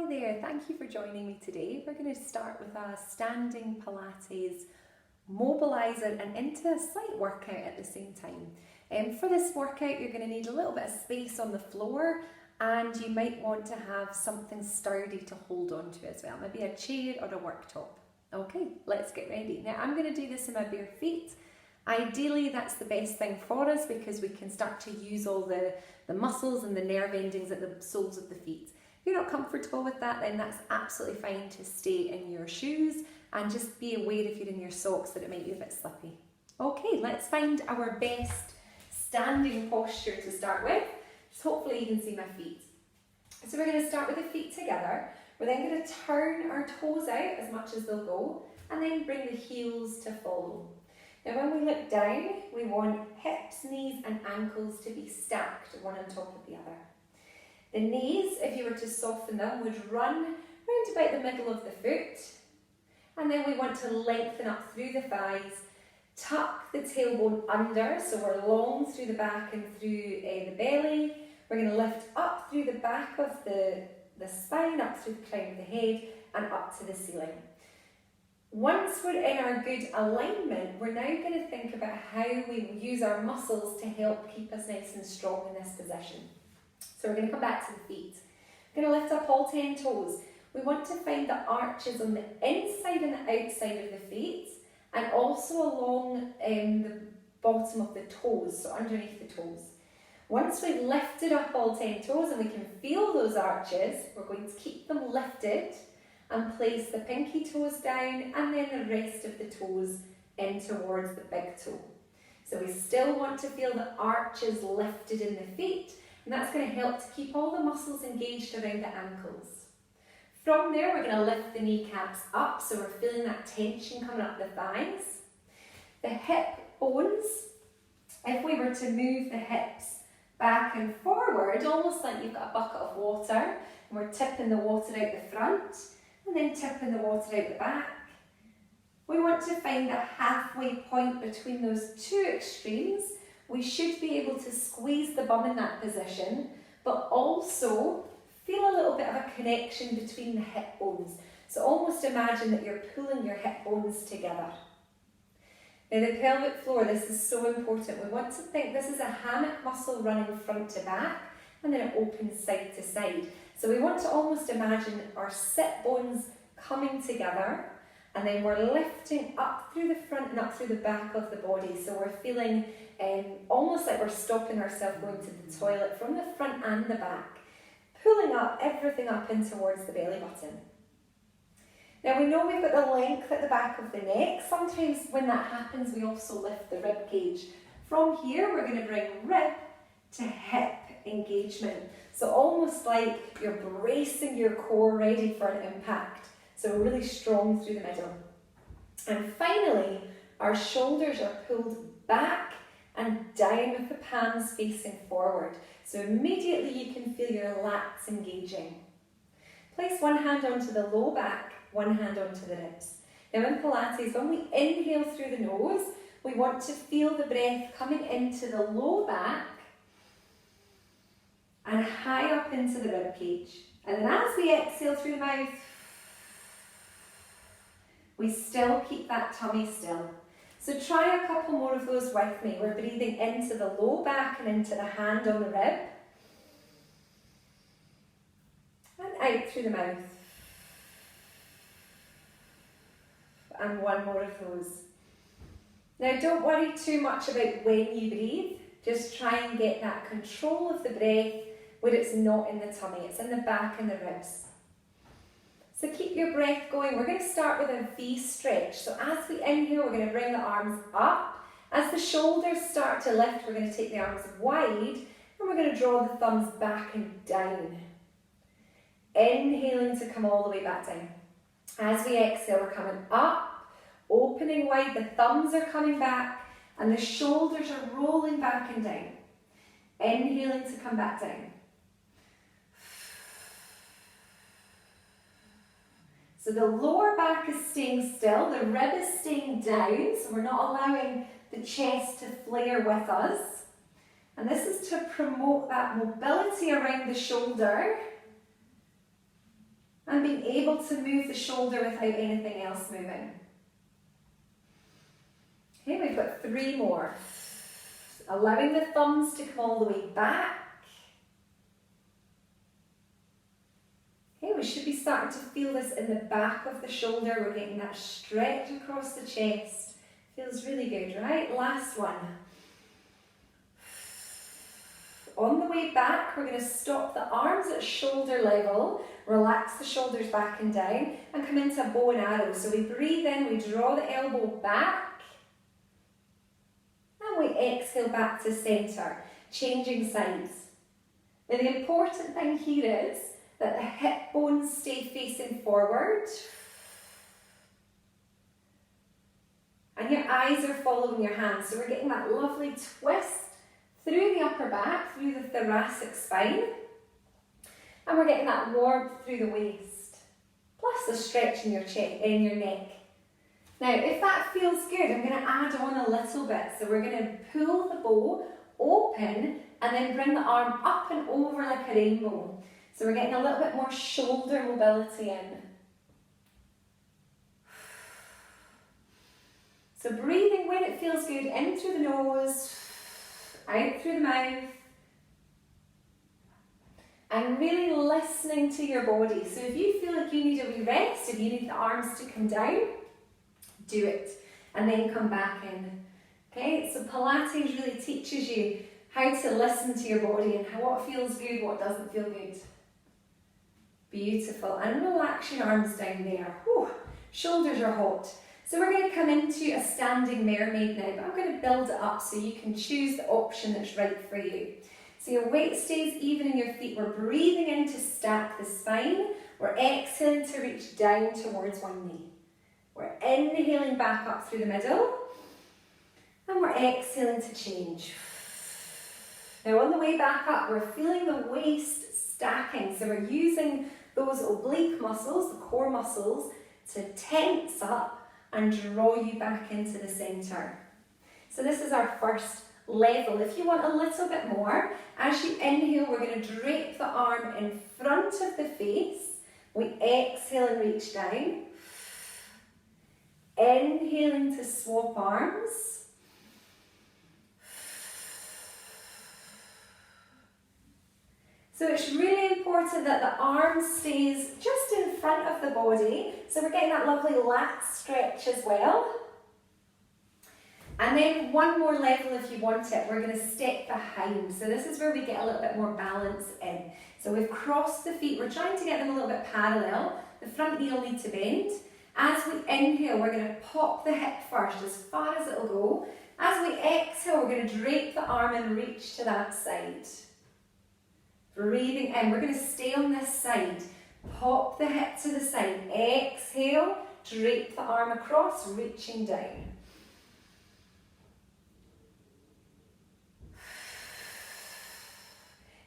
there, thank you for joining me today. We're going to start with a standing Pilates mobiliser and into a slight workout at the same time. For this workout you're going to need a little bit of space on the floor, and you might want to have something sturdy to hold on to as well, maybe a chair or a worktop. Okay, let's get ready. Now I'm going to do this in my bare feet. Ideally that's the best thing for us because we can start to use all the muscles and the nerve endings at the soles of the feet. If you're not comfortable with that, then that's absolutely fine to stay in your shoes, and just be aware if you're in your socks that it might be a bit slippy. Okay, let's find our best standing posture to start with. Just hopefully you can see my feet. So we're going to start with the feet together. We're then going to turn our toes out as much as they'll go, and then bring the heels to follow. Now when we look down, we want hips, knees and ankles to be stacked one on top of the other. The knees, if you were to soften them, would run round about the middle of the foot. And then we want to lengthen up through the thighs, tuck the tailbone under, so we're long through the back and through the belly. We're going to lift up through the back of the spine, up through the crown of the head and up to the ceiling. Once we're in our good alignment, we're now going to think about how we use our muscles to help keep us nice and strong in this position. So we're going to come back to the feet. We're going to lift up all 10 toes. We want to find the arches on the inside and the outside of the feet, and also along the bottom of the toes, so underneath the toes. Once we've lifted up all 10 toes and we can feel those arches, we're going to keep them lifted and place the pinky toes down and then the rest of the toes in towards the big toe. So we still want to feel the arches lifted in the feet, and that's going to help to keep all the muscles engaged around the ankles. From there we're going to lift the kneecaps up, so we're feeling that tension coming up the thighs. The hip bones, if we were to move the hips back and forward, almost like you've got a bucket of water, and we're tipping the water out the front, and then tipping the water out the back. We want to find that halfway point between those two extremes. We should be able to squeeze the bum in that position, but also feel a little bit of a connection between the hip bones. So almost imagine that you're pulling your hip bones together. Now the pelvic floor, this is so important. We want to think this is a hammock muscle running front to back, and then it opens side to side. So we want to almost imagine our sit bones coming together, and then we're lifting up through the front and up through the back of the body. So we're feeling almost like we're stopping ourselves going to the toilet from the front and the back, pulling up everything up in towards the belly button. Now we know we've got the length at the back of the neck. Sometimes when that happens we also lift the rib cage. From here we're going to bring rib to hip engagement. So almost like you're bracing your core ready for an impact. So really strong through the middle. And finally, our shoulders are pulled back and down with the palms facing forward. So immediately you can feel your lats engaging. Place one hand onto the low back, one hand onto the ribs. Now in Pilates, when we inhale through the nose, we want to feel the breath coming into the low back and high up into the rib cage. And then as we exhale through the mouth, we still keep that tummy still. So try a couple more of those with me. We're breathing into the low back and into the hand on the rib. And out through the mouth. And one more of those. Now don't worry too much about when you breathe. Just try and get that control of the breath where it's not in the tummy, it's in the back and the ribs. So keep your breath going. We're going to start with a V stretch. So as we inhale, we're going to bring the arms up. As the shoulders start to lift, we're going to take the arms wide, and we're going to draw the thumbs back and down. Inhaling to come all the way back down. As we exhale, we're coming up, opening wide, the thumbs are coming back, and the shoulders are rolling back and down. Inhaling to come back down. So the lower back is staying still, the rib is staying down, so we're not allowing the chest to flare with us. And this is to promote that mobility around the shoulder being able to move the shoulder without anything else moving. Okay, we've got 3 more. Allowing the thumbs to come all the way back. Okay, we should be starting to feel this in the back of the shoulder. We're getting that stretch across the chest. Feels really good, right? Last one. On the way back, we're going to stop the arms at shoulder level, relax the shoulders back and down, and come into a bow and arrow. So we breathe in, we draw the elbow back, and we exhale back to centre, changing sides. Now the important thing here is that the hip bones stay facing forward, and your eyes are following your hands. So we're getting that lovely twist through the upper back, through the thoracic spine, and we're getting that warmth through the waist, plus the stretch in your neck. Now, if that feels good, I'm going to add on a little bit. So we're going to pull the bow open and then bring the arm up and over like a rainbow. So we're getting a little bit more shoulder mobility in. So breathing when it feels good, in through the nose, out through the mouth, and really listening to your body. So if you feel like you need a wee rest, if you need the arms to come down, do it, and then come back in. Okay, so Pilates really teaches you how to listen to your body and what feels good, what doesn't feel good. Beautiful, and relax your arms down there. Whew. Shoulders are hot. So we're going to come into a standing mermaid now, but I'm going to build it up so you can choose the option that's right for you. So your weight stays even in your feet. We're breathing in to stack the spine. We're exhaling to reach down towards one knee. We're inhaling back up through the middle, and we're exhaling to change. Now on the way back up, we're feeling the waist stacking. So we're using those oblique muscles, the core muscles, to tense up and draw you back into the centre. So this is our first level. If you want a little bit more, as you inhale, we're going to drape the arm in front of the face. We exhale and reach down. Inhaling to swap arms. So it's really important that the arm stays just in front of the body. So we're getting that lovely lat stretch as well. And then one more level if you want it. We're going to step behind. So this is where we get a little bit more balance in. So we've crossed the feet. We're trying to get them a little bit parallel. The front knee will need to bend. As we inhale, we're going to pop the hip first as far as it'll go. As we exhale, we're going to drape the arm and reach to that side. Breathing in, we're going to stay on this side. Pop the hip to the side. Exhale, drape the arm across, reaching down.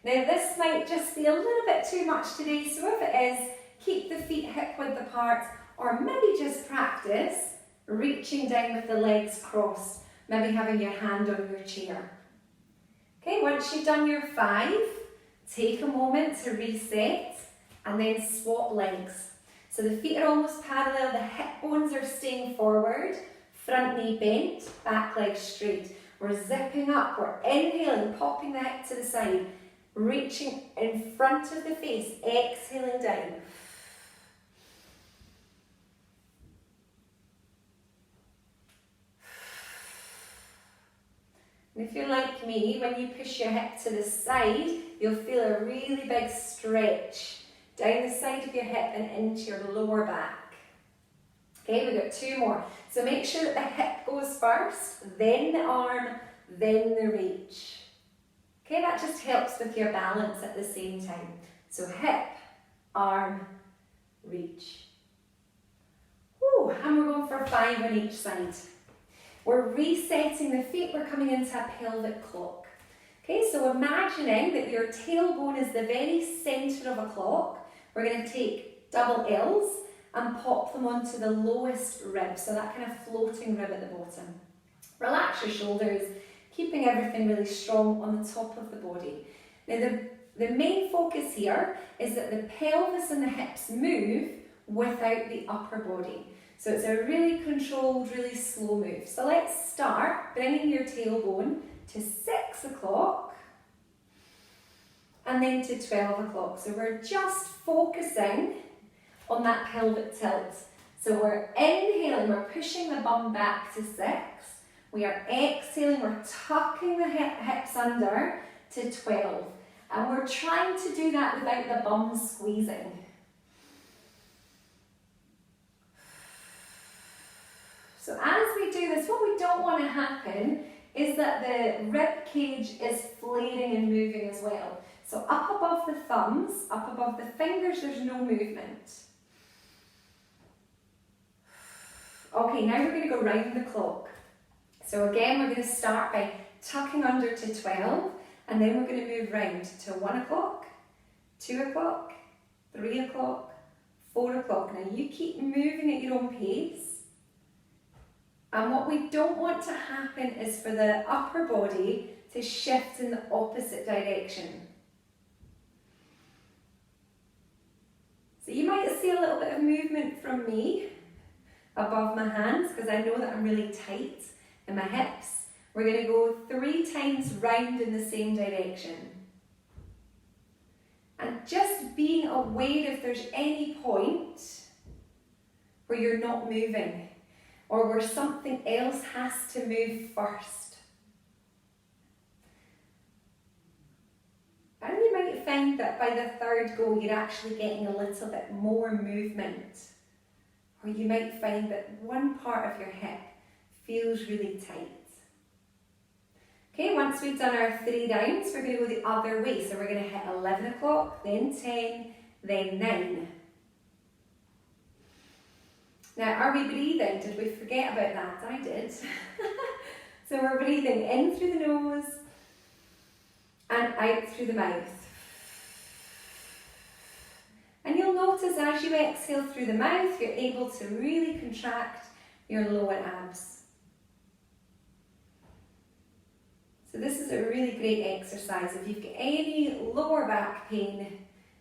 Now this might just be a little bit too much today, so if it is, keep the feet hip width apart, or maybe just practice reaching down with the legs crossed, maybe having your hand on your chair. Okay, once you've done your 5, take a moment to reset and then swap legs. So the feet are almost parallel, the hip bones are staying forward, front knee bent, back leg straight. We're zipping up, we're inhaling, popping the hip to the side, reaching in front of the face, exhaling down. And if you're like me, when you push your hip to the side, you'll feel a really big stretch down the side of your hip and into your lower back. Okay, we've got 2 more. So make sure that the hip goes first, then the arm, then the reach. Okay, that just helps with your balance at the same time. So hip, arm, reach. Whew, and we're going for 5 on each side. We're resetting the feet, we're coming into a pelvic clock. Okay, so imagining that your tailbone is the very centre of a clock. We're going to take double L's and pop them onto the lowest rib, so that kind of floating rib at the bottom. Relax your shoulders, keeping everything really strong on the top of the body. Now the the main focus here is that the pelvis and the hips move without the upper body. So it's a really controlled, really slow move. So let's start bringing your tailbone to 6 o'clock and then to 12 o'clock. So we're just focusing on that pelvic tilt. So we're inhaling, we're pushing the bum back to 6. We are exhaling, we're tucking the hips under to 12. And we're trying to do that without the bum squeezing. So as we do this, what we don't want to happen is that the rib cage is flaring and moving as well. So up above the thumbs, up above the fingers, there's no movement. Okay, now we're going to go round the clock. So again, we're going to start by tucking under to 12, and then we're going to move round to 1 o'clock, 2 o'clock, 3 o'clock, 4 o'clock. Now you keep moving at your own pace. And what we don't want to happen is for the upper body to shift in the opposite direction. So you might see a little bit of movement from me above my hands because I know that I'm really tight in my hips. We're going to go 3 times round in the same direction. And just being aware if there's any point where you're not moving, or where something else has to move first. And you might find that by the 3rd go, you're actually getting a little bit more movement. Or you might find that one part of your hip feels really tight. Okay, once we've done our 3 downs, we're going to go the other way. So we're going to hit 11 o'clock, then 10, then 9. Now, are we breathing? Did we forget about that? I did. So we're breathing in through the nose and out through the mouth. And you'll notice as you exhale through the mouth, you're able to really contract your lower abs. So this is a really great exercise. If you've got any lower back pain,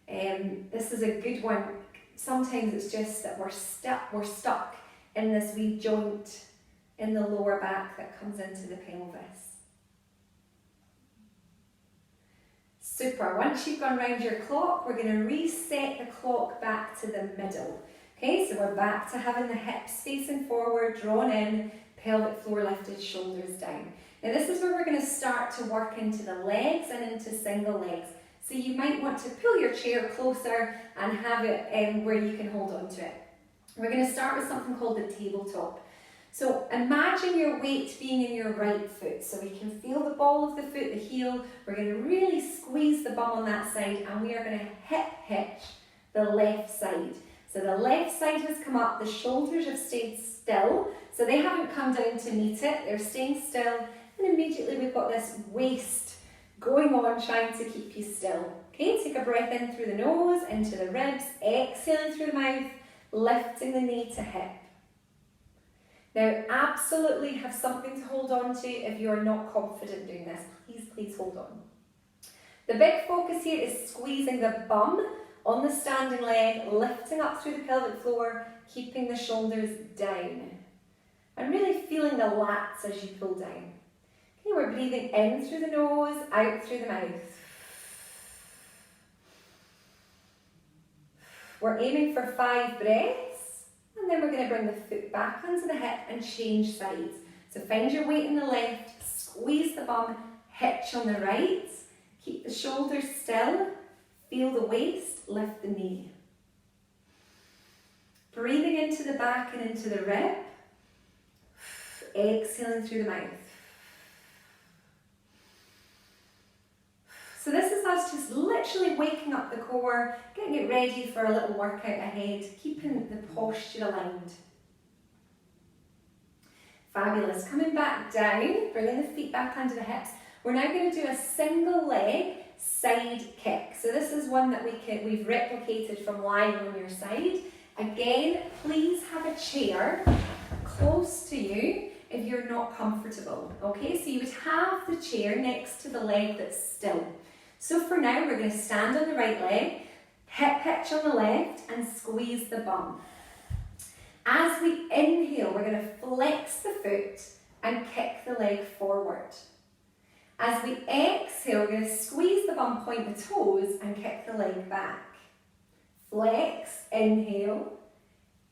this is a good one. Sometimes it's just that we're stuck in this wee joint in the lower back that comes into the pelvis. Super. Once you've gone round your clock, we're going to reset the clock back to the middle. Okay, so we're back to having the hips facing forward, drawn in, pelvic floor lifted, shoulders down. Now this is where we're going to start to work into the legs and into single legs. So you might want to pull your chair closer and have it where you can hold on to it. We're going to start with something called the tabletop. So imagine your weight being in your right foot. So we can feel the ball of the foot, the heel. We're going to really squeeze the bum on that side, and we are going to hip hitch the left side. So the left side has come up, the shoulders have stayed still. So they haven't come down to meet it, they're staying still. And immediately we've got this waist going on, trying to keep you still. Okay, take a breath in through the nose, into the ribs, exhaling through the mouth, lifting the knee to hip. Now, absolutely have something to hold on to if you're not confident doing this. Please hold on. The big focus here is squeezing the bum on the standing leg, lifting up through the pelvic floor, keeping the shoulders down. And really feeling the lats as you pull down. Okay, we're breathing in through the nose, out through the mouth. We're aiming for 5 breaths, and then we're going to bring the foot back onto the hip and change sides. So find your weight in the left, squeeze the bum, hitch on the right, keep the shoulders still, feel the waist, lift the knee. Breathing into the back and into the rib, exhaling through the mouth. So this is us just literally waking up the core, getting it ready for a little workout ahead, keeping the posture aligned. Fabulous. Coming back down, bringing the feet back under the hips. We're now going to do a single leg side kick. So this is one that we've replicated from lying on your side. Again, please have a chair close to you if you're not comfortable. Okay, so you would have the chair next to the leg that's still. So for now, we're going to stand on the right leg, hip hitch on the left, and squeeze the bum. As we inhale, we're going to flex the foot and kick the leg forward. As we exhale, we're going to squeeze the bum, point the toes, and kick the leg back. Flex, inhale,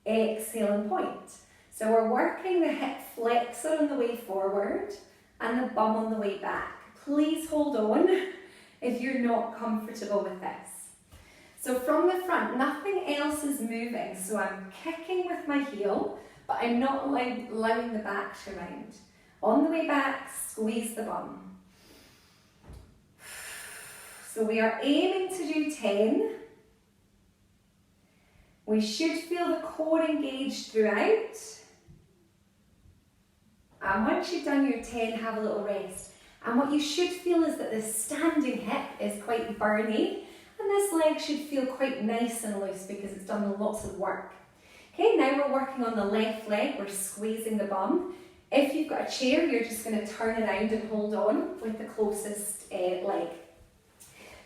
exhale and point. So we're working the hip flexor on the way forward and the bum on the way back. Please hold on if you're not comfortable with this. So from the front, nothing else is moving. So I'm kicking with my heel, but I'm not allowing the back to round. On the way back, squeeze the bum. So we are aiming to do 10. We should feel the core engaged throughout. And once you've done your 10, have a little rest. And what you should feel is that the standing hip is quite burny, and this leg should feel quite nice and loose because it's done lots of work. Okay, now we're working on the left leg, we're squeezing the bum. If you've got a chair, you're just going to turn around and hold on with the closest leg.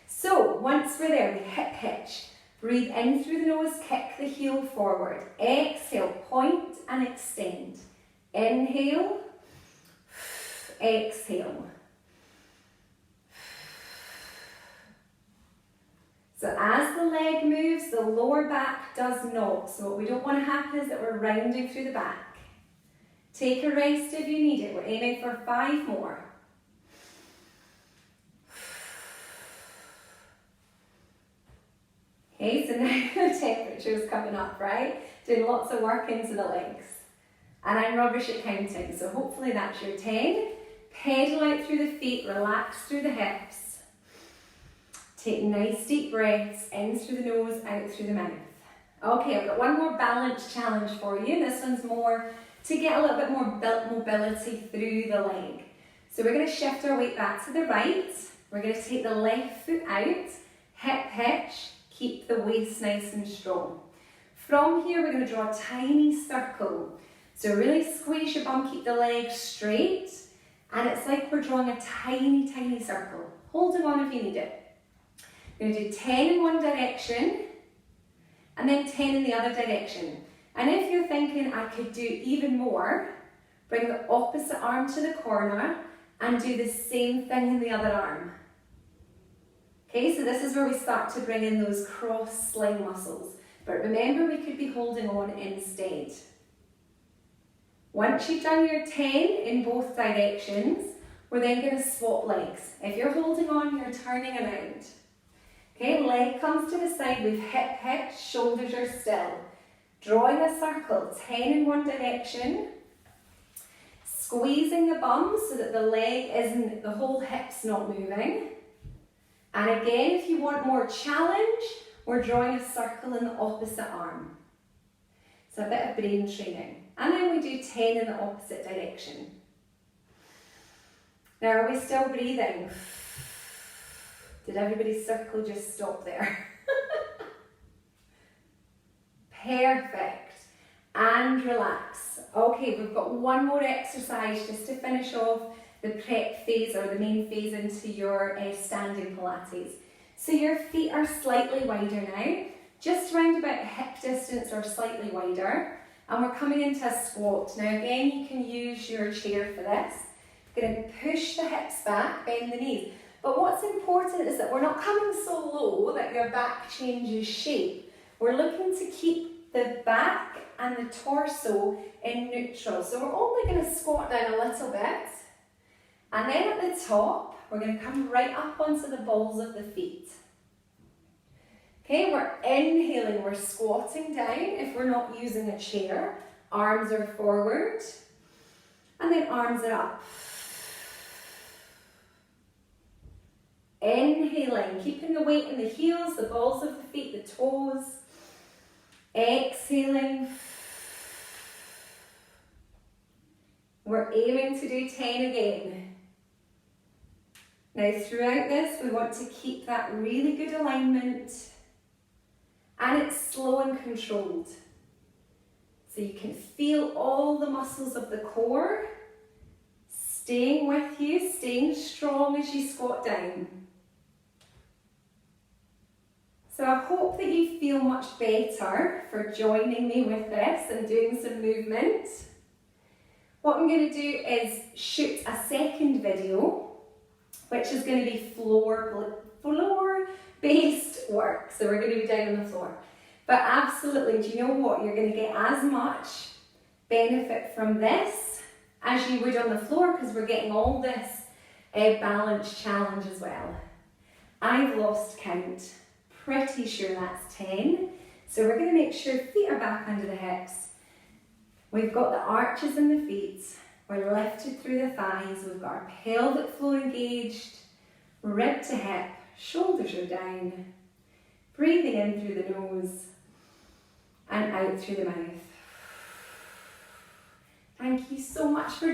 So once we're there, we hip hitch. Breathe in through the nose, kick the heel forward. Exhale, point and extend. Inhale, exhale. So as the leg moves, the lower back does not. So what we don't want to happen is that we're rounding through the back. Take a rest if you need it. We're aiming for 5 more. Okay, so now the temperature is coming up, right? Doing lots of work into the legs. And I'm rubbish at counting, so hopefully that's your 10. Pedal out through the feet, relax through the hips. Take nice deep breaths, in through the nose, out through the mouth. Okay, I've got one more balance challenge for you. This one's more to get a little bit more mobility through the leg. So we're going to shift our weight back to the right. We're going to take the left foot out, hip hitch, keep the waist nice and strong. From here, we're going to draw a tiny circle. So really squeeze your bum, keep the legs straight, and it's like we're drawing a tiny, tiny circle. Holding on if you need it. We're going to do 10 in one direction, and then 10 in the other direction. And if you're thinking, I could do even more, bring the opposite arm to the corner, and do the same thing in the other arm. Okay, so this is where we start to bring in those cross sling muscles. But remember, we could be holding on instead. Once you've done your 10 in both directions, we're then going to swap legs. If you're holding on, you're turning around. Okay, leg comes to the side, we've hip hitch, shoulders are still. Drawing a circle, 10 in one direction. Squeezing the bum so that the leg isn't, the whole hip's not moving. And again, if you want more challenge, we're drawing a circle in the opposite arm. So a bit of brain training. And then we do 10 in the opposite direction. Now, are we still breathing? Did everybody's circle just stop there? Perfect. And relax. Okay, we've got one more exercise just to finish off the prep phase or the main phase into your standing Pilates. So your feet are slightly wider now, just around about hip distance or slightly wider. And we're coming into a squat. Now again, you can use your chair for this. You're going to push the hips back, bend the knees. But what's important is that we're not coming so low that your back changes shape. We're looking to keep the back and the torso in neutral. So we're only going to squat down a little bit. And then at the top, we're going to come right up onto the balls of the feet. Okay, we're inhaling, we're squatting down if we're not using a chair. Arms are forward, and then arms are up. Inhaling, keeping the weight in the heels, the balls of the feet, the toes. Exhaling. We're aiming to do 10 again. Now throughout this, we want to keep that really good alignment. And it's slow and controlled. So you can feel all the muscles of the core staying with you, staying strong as you squat down. So I hope that you feel much better for joining me with this and doing some movement. What I'm going to do is shoot a second video, which is going to be floor-based work. So we're going to be down on the floor. But absolutely, do you know what? You're going to get as much benefit from this as you would on the floor, because we're getting all this balance challenge as well. I've lost count. Pretty sure that's 10. So we're going to make sure feet are back under the hips. We've got the arches in the feet. We're lifted through the thighs. We've got our pelvic floor engaged, rib to hip, shoulders are down. Breathing in through the nose and out through the mouth. Thank you so much for joining.